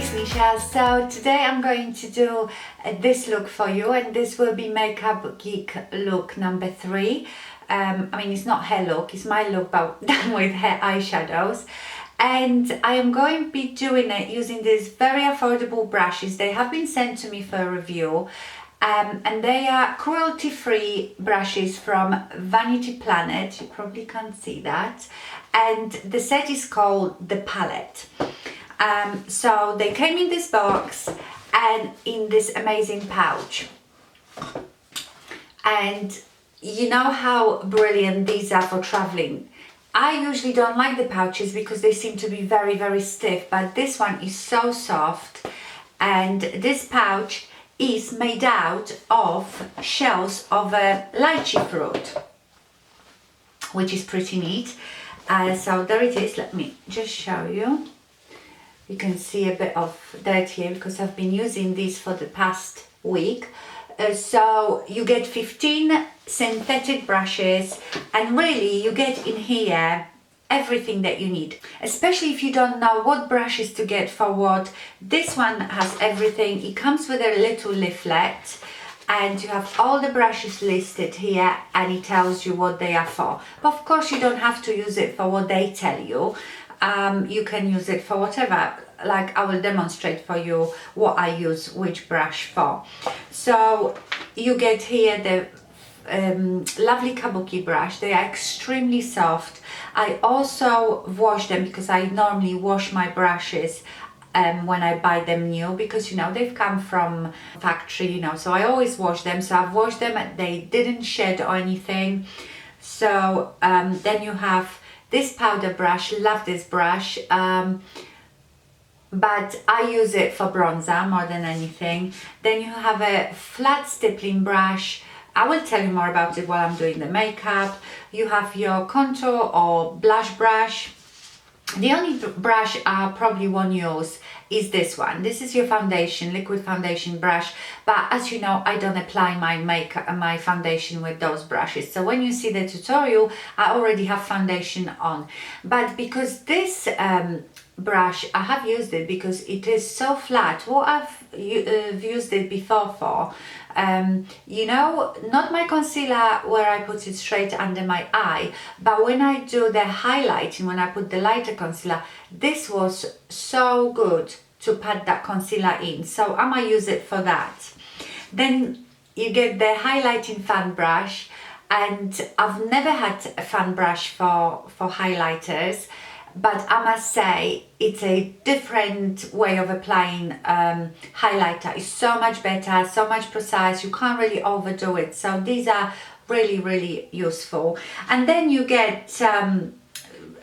it's Nisha. So today I'm going to do this look for you, and this will be Makeup Geek look number 3. I mean, it's not her look, it's my look, but done with her eyeshadows. And I am going to be doing it using these very affordable brushes. They have been sent to me for review. And they are cruelty-free brushes from Vanity Planet. You probably can't see that. And the set is called The Palette. So they came in this box and in this amazing pouch. And you know how brilliant these are for traveling. I usually don't like the pouches because they seem to be very, very stiff, but this one is so soft. And this pouch is made out of shells of a lychee fruit, which is pretty neat. So there it is. Let me just show you. You can see a bit of dirt here because I've been using these for the past week. So you get 15 synthetic brushes, and really you get in here everything that you need, especially if you don't know what brushes to get for what. This one has everything. It comes with a little leaflet and you have all the brushes listed here, and it tells you what they are for. But of course you don't have to use it for what they tell you. You can use it for whatever. Like, I will demonstrate for you what I use which brush for. So you get here the lovely kabuki brush. They are extremely soft. I also wash them because I normally wash my brushes when I buy them new, because you know they've come from factory, you know, so I always wash them. So I've washed them and they didn't shed or anything. So then you have this powder brush. Love this brush, but I use it for bronzer more than anything. Then you have a flat stippling brush. I will tell you more about it while I'm doing the makeup. You have your contour or blush brush. The only brush I probably won't use is this one. This is your foundation, liquid foundation brush. But as you know, I don't apply my makeup and my foundation with those brushes. So when you see the tutorial, I already have foundation on. But because this brush, I have used it because it is so flat. What I've used it before for, you know, not my concealer where I put it straight under my eye, but when I do the highlighting, when I put the lighter concealer, this was so good to pat that concealer in. So I might use it for that. Then you get the highlighting fan brush, and I've never had a fan brush for highlighters. But I must say, it's a different way of applying highlighter. It's so much better, so much precise. You can't really overdo it. So these are really, really useful. And then you get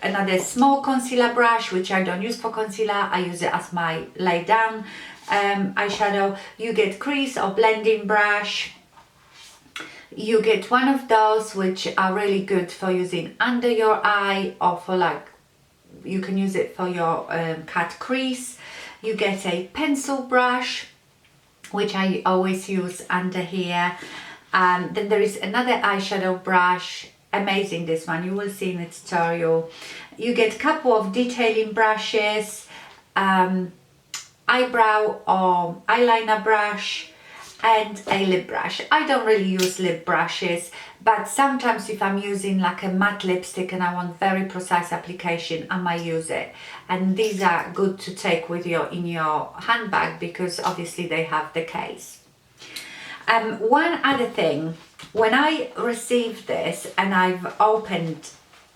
another small concealer brush, which I don't use for concealer. I use it as my lay down eyeshadow. You get crease or blending brush. You get one of those which are really good for using under your eye, or for like, you can use it for your cut crease. You get a pencil brush, which I always use under here. Then there is another eyeshadow brush. Amazing, this one, you will see in the tutorial. You get a couple of detailing brushes, eyebrow or eyeliner brush, and a lip brush. I don't really use lip brushes, but sometimes if I'm using like a matte lipstick and I want very precise application, I might use it. And these are good to take with you in your handbag because obviously they have the case. One other thing, when I received this and I've opened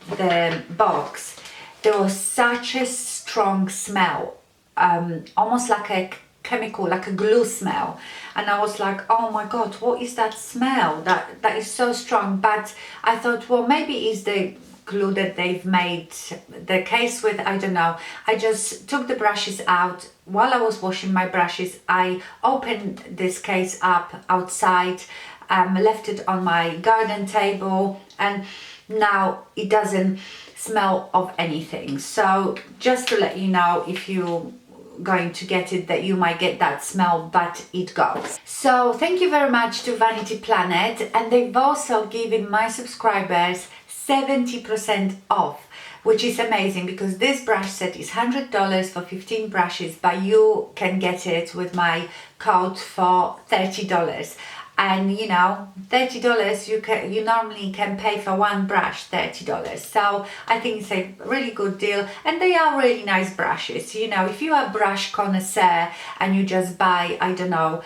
the box, there was such a strong smell, almost like a chemical, like a glue smell, and I was like, oh my god, what is that smell? That is so strong. But I thought, well, maybe it's the glue that they've made the case with. I don't know. I just took the brushes out. While I was washing my brushes, I opened this case up outside, left it on my garden table, and now it doesn't smell of anything. So just to let you know, if you going to get it, that you might get that smell, but it goes. So thank you very much to Vanity Planet, and they've also given my subscribers 70% off which is amazing because this brush set is $100 for 15 brushes, but you can get it with my code for $30. And you know, $30 you normally can pay for one brush $30. So I think it's a really good deal, and they are really nice brushes. You know, if you are a brush connoisseur and you just buy, I don't know,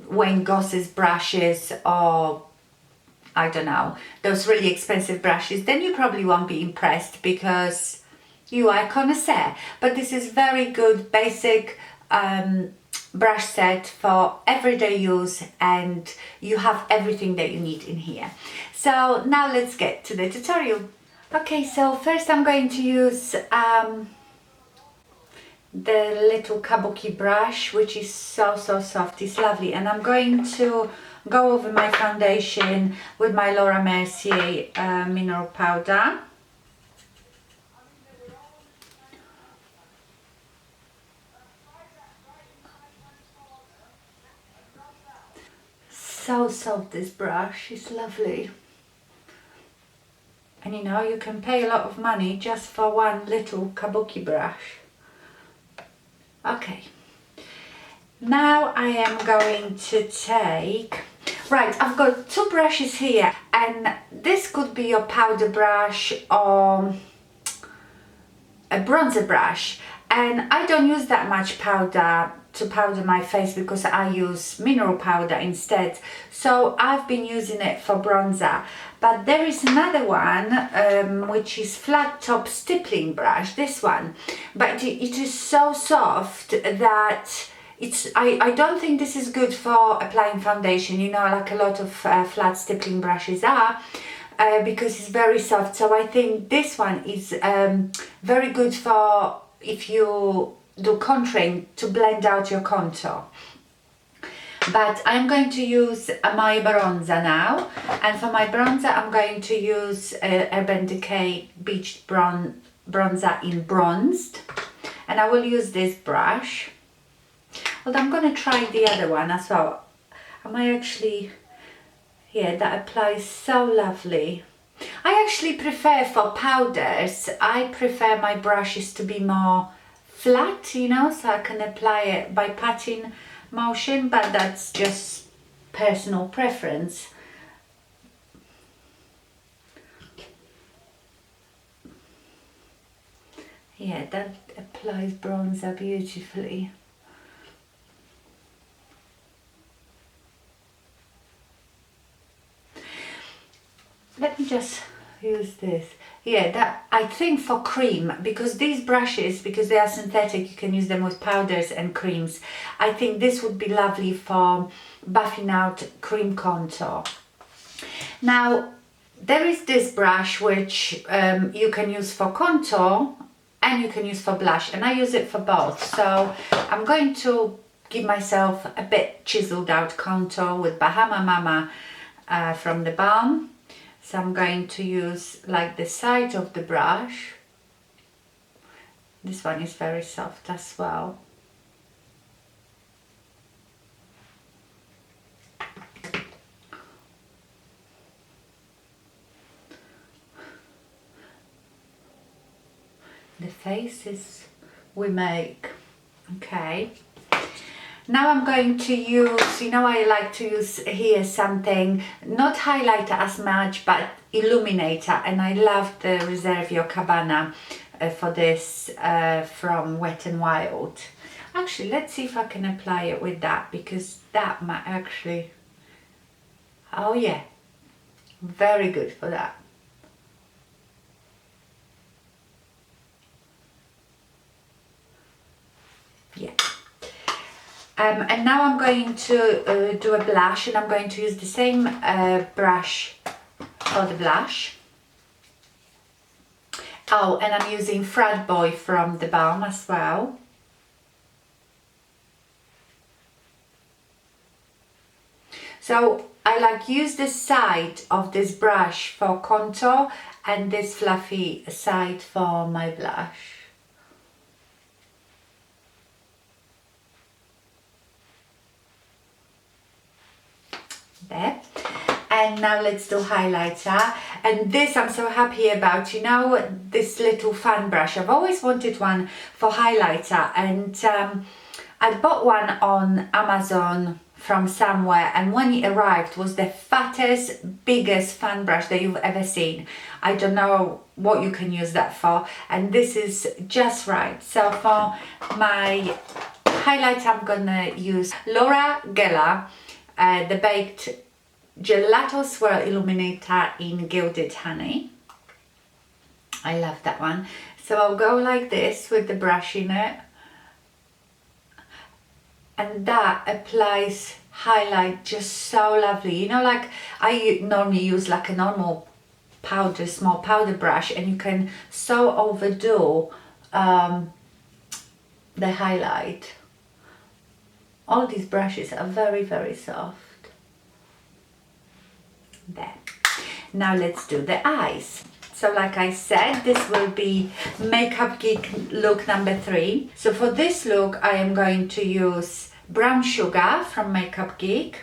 Wayne Goss's brushes, or I don't know, those really expensive brushes, then you probably won't be impressed because you are a connoisseur. But this is very good basic brush set for everyday use, and you have everything that you need in here. So now let's get to the tutorial. Okay, so first I'm going to use the little kabuki brush, which is so soft, it's lovely, and I'm going to go over my foundation with my Laura Mercier mineral powder. So soft, this brush is lovely, and you know, you can pay a lot of money just for one little kabuki brush. Okay, now I am going to take, right, I've got two brushes here, and this could be your powder brush or a bronzer brush, and I don't use that much powder to powder my face because I use mineral powder instead, so I've been using it for bronzer. But there is another one which is flat top stippling brush, this one, but it is so soft that I don't think this is good for applying foundation, you know, like a lot of flat stippling brushes are, because it's very soft. So I think this one is very good for if you do contouring, to blend out your contour. But I'm going to use my bronzer now, and for my bronzer I'm going to use Urban Decay Beige Bronzer in Bronzed, and I will use this brush. Well, I'm going to try the other one as well. I might actually, yeah, that applies so lovely. I actually prefer, for powders, I prefer my brushes to be more flat, you know, so I can apply it by patting motion, but that's just personal preference. Yeah, that applies bronzer beautifully. Let me just use this. Yeah, that I think for cream, because these brushes, because they are synthetic, you can use them with powders and creams. I think this would be lovely for buffing out cream contour. Now, there is this brush which you can use for contour and you can use for blush, and I use it for both. So I'm going to give myself a bit chiseled out contour with Bahama Mama from the Balm. So I'm going to use like the side of the brush. This one is very soft as well. The faces we make. Okay. Now I'm going to use, you know, I like to use here something, not highlighter as much, but illuminator, and I love the Reserve Your Cabana for this from Wet n Wild. Actually, let's see if I can apply it with that, because that might actually, oh yeah, very good for that. Yeah. And now I'm going to do a blush, and I'm going to use the same brush for the blush. Oh, and I'm using Frat Boy from the Balm as well. So I like use the side of this brush for contour and this fluffy side for my blush. There. And now let's do highlighter. And this I'm so happy about, you know, this little fan brush. I've always wanted one for highlighter, and I bought one on Amazon from somewhere, and when it arrived was the fattest, biggest fan brush that you've ever seen. I don't know what you can use that for, and this is just right. So for my highlight I'm gonna use Laura Geller, the baked gelato swirl illuminator in Gilded Honey. I love that one. So I'll go like this with the brush in it, and that applies highlight just so lovely. You know, like I normally use like a normal powder, small powder brush, and you can so overdo the highlight. All these brushes are very, very soft. There. Now let's do the eyes. So like I said, this will be Makeup Geek look number 3. So for this look, I am going to use Brown Sugar from Makeup Geek.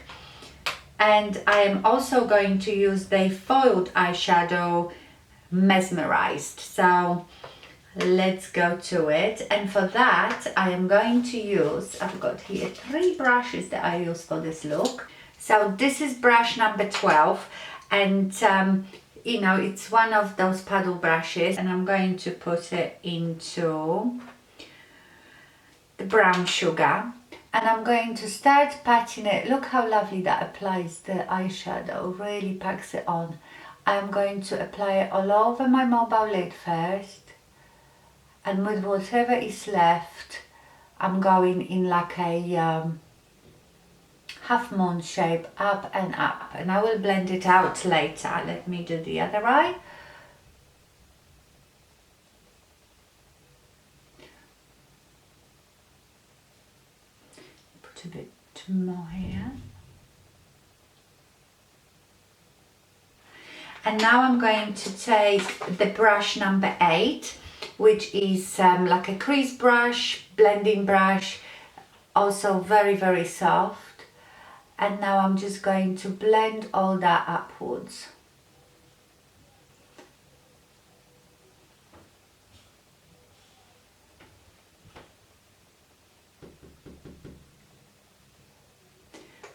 And I am also going to use the foiled eyeshadow Mesmerized. So let's go to it. And for that, I am going to use, I've got here 3 brushes that I use for this look. So this is brush number 12, and you know, it's one of those paddle brushes, and I'm going to put it into the brown sugar, and I'm going to start patting it. Look how lovely that applies the eyeshadow, really packs it on. I'm going to apply it all over my mobile lid first, and with whatever is left, I'm going in like a half moon shape, up and up, and I will blend it out later. Let me do the other eye. Put a bit more here. And now I'm going to take the brush number 8, which is like a crease brush, blending brush, also very, very soft. And now I'm just going to blend all that upwards.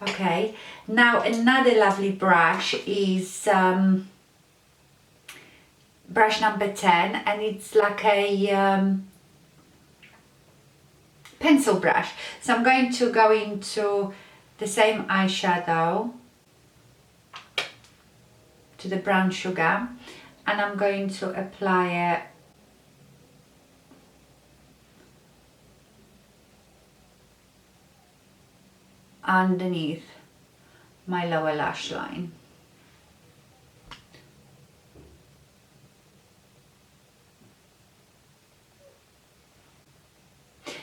Okay, now another lovely brush is brush number 10, and it's like a pencil brush. So I'm going to go into the same eyeshadow, to the brown sugar, and I'm going to apply it underneath my lower lash line.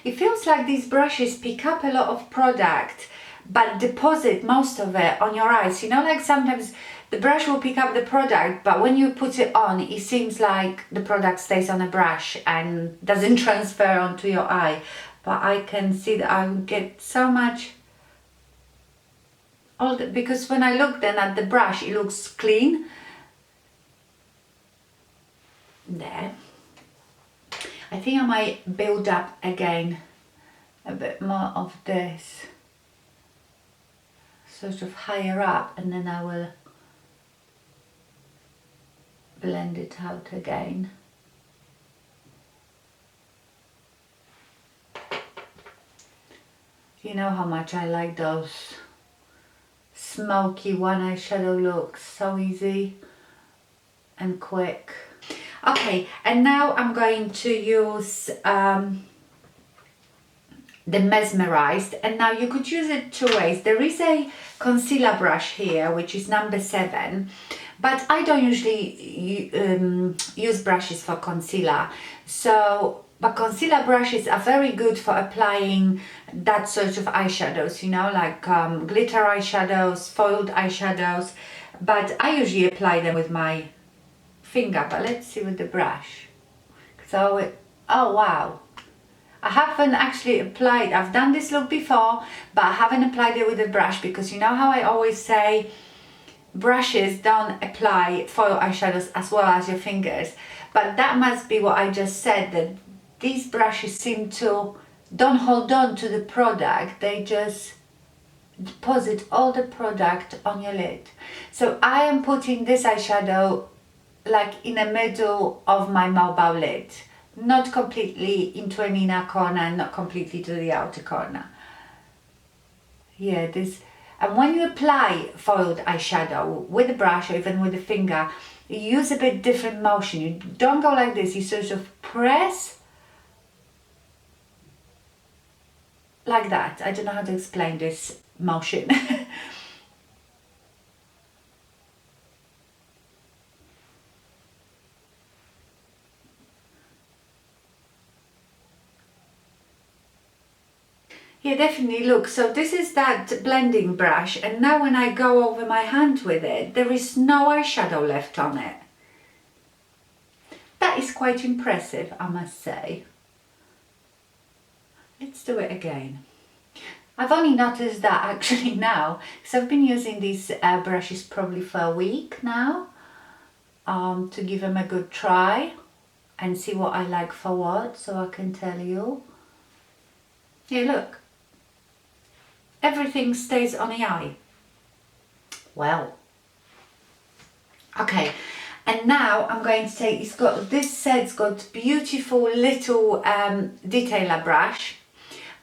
It feels like these brushes pick up a lot of product but deposit most of it on your eyes. You know, like sometimes the brush will pick up the product, but when you put it on, it seems like the product stays on a brush and doesn't transfer onto your eye. But I can see that I get so much, because when I look then at the brush, it looks clean. There. I think I might build up again a bit more of this, sort of higher up, and then I will blend it out again. You know how much I like those smoky one eyeshadow looks, so easy and quick. Okay, and now I'm going to use the Mesmerized, and now you could use it 2 ways. There is a concealer brush here, which is number 7, but I don't usually use brushes for concealer. So, but concealer brushes are very good for applying that sort of eyeshadows, you know, like glitter eyeshadows, foiled eyeshadows, but I usually apply them with my finger. But let's see with the brush. So, oh wow. I haven't actually applied, I've done this look before, but I haven't applied it with a brush, because you know how I always say brushes don't apply foil eyeshadows as well as your fingers, but that must be what I just said, that these brushes seem to don't hold on to the product, they just deposit all the product on your lid. So I am putting this eyeshadow like in the middle of my mobile lid, not completely into an inner corner and not completely to the outer corner. Yeah, this. And when you apply foiled eyeshadow with a brush or even with a finger, you use a bit different motion. You don't go like this, you sort of press like that. I don't know how to explain this motion. Yeah, definitely. Look, so this is that blending brush, and now when I go over my hand with it, there is no eyeshadow left on it. That is quite impressive, I must say. Let's do it again. I've only noticed that actually now, because I've been using these brushes probably for a week now, to give them a good try and see what I like for what, so I can tell you. Yeah, look. Everything stays on the eye. Well. Okay, and now I'm going to take, it's got, this set's got beautiful little detailer brush,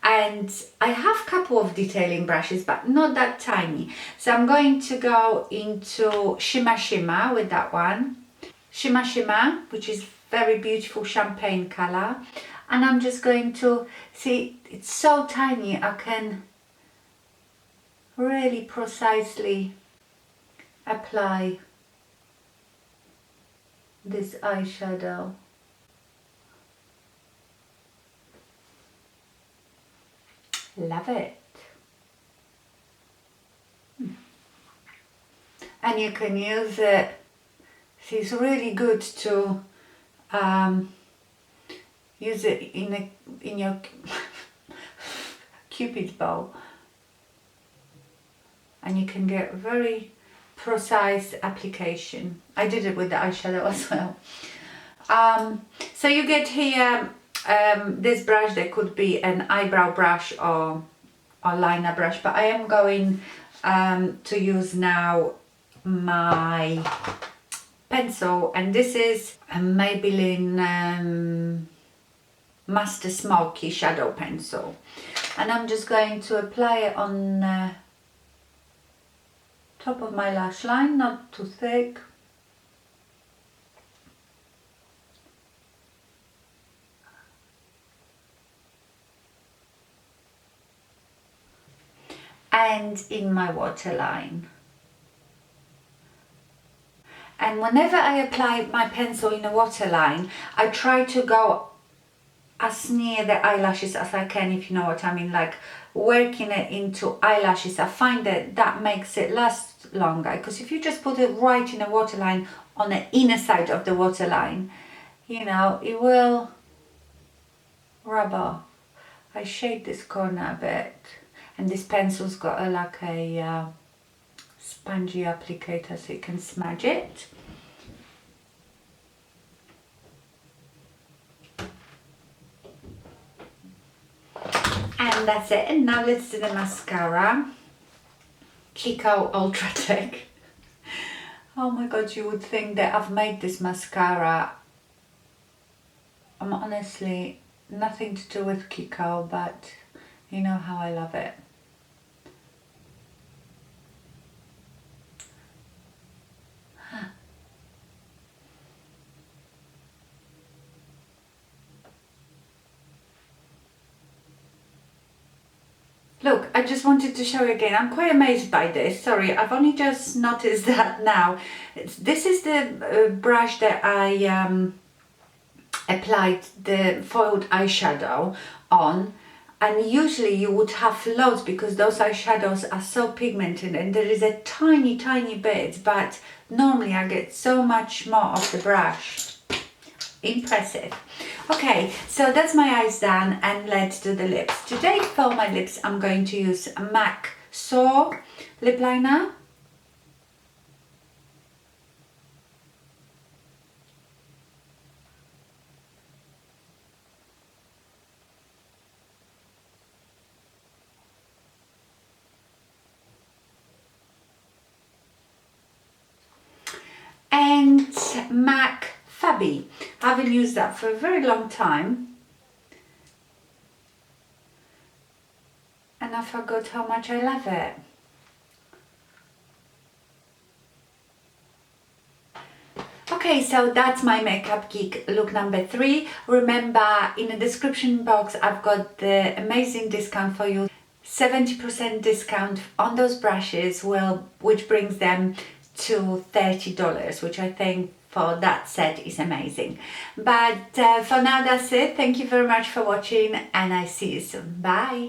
and I have a couple of detailing brushes but not that tiny, so I'm going to go into Shimma with that one, Shimma, which is very beautiful champagne color, and I'm just going to, see, it's so tiny, I can really precisely apply this eyeshadow. Love it. And you can use it, see, it's really good to use it in your Cupid's bow, and you can get very precise application. I did it with the eyeshadow as well. So you get here this brush that could be an eyebrow brush or liner brush, but I am going to use now my pencil, and this is a Maybelline Master Smoky shadow pencil, and I'm just going to apply it on top of my lash line, not too thick. And in my waterline. And whenever I apply my pencil in a waterline, I try to go as near the eyelashes as I can, if you know what I mean, like working it into eyelashes. I find that that makes it last longer, because if you just put it right in a waterline on the inner side of the waterline, you know, it will rub off. I shade this corner a bit, and this pencil's got like a spongy applicator, so you can smudge it. And that's it. And now let's do the mascara. Kiko Ultra Tech. Oh my god, you would think that I've made this mascara. I'm honestly nothing to do with Kiko, but you know how I love it. Look, I just wanted to show you again. I'm quite amazed by this. Sorry, I've only just noticed that now. This is the brush that I applied the foiled eyeshadow on. And usually you would have loads, because those eyeshadows are so pigmented and there is a tiny bit, but normally I get so much more of the brush. Impressive. Okay, so that's my eyes done, and let's do the lips. Today for my lips I'm going to use a MAC Soar lip liner. and MAC Fabby. I haven't used that for a very long time. And I forgot how much I love it. Okay, so that's my Makeup Geek look number 3. Remember, in the description box, I've got the amazing discount for you. 70% discount on those brushes, which brings them to $30, which I think for that set is amazing. But for now, that's it. Thank you very much for watching, and I see you soon. Bye.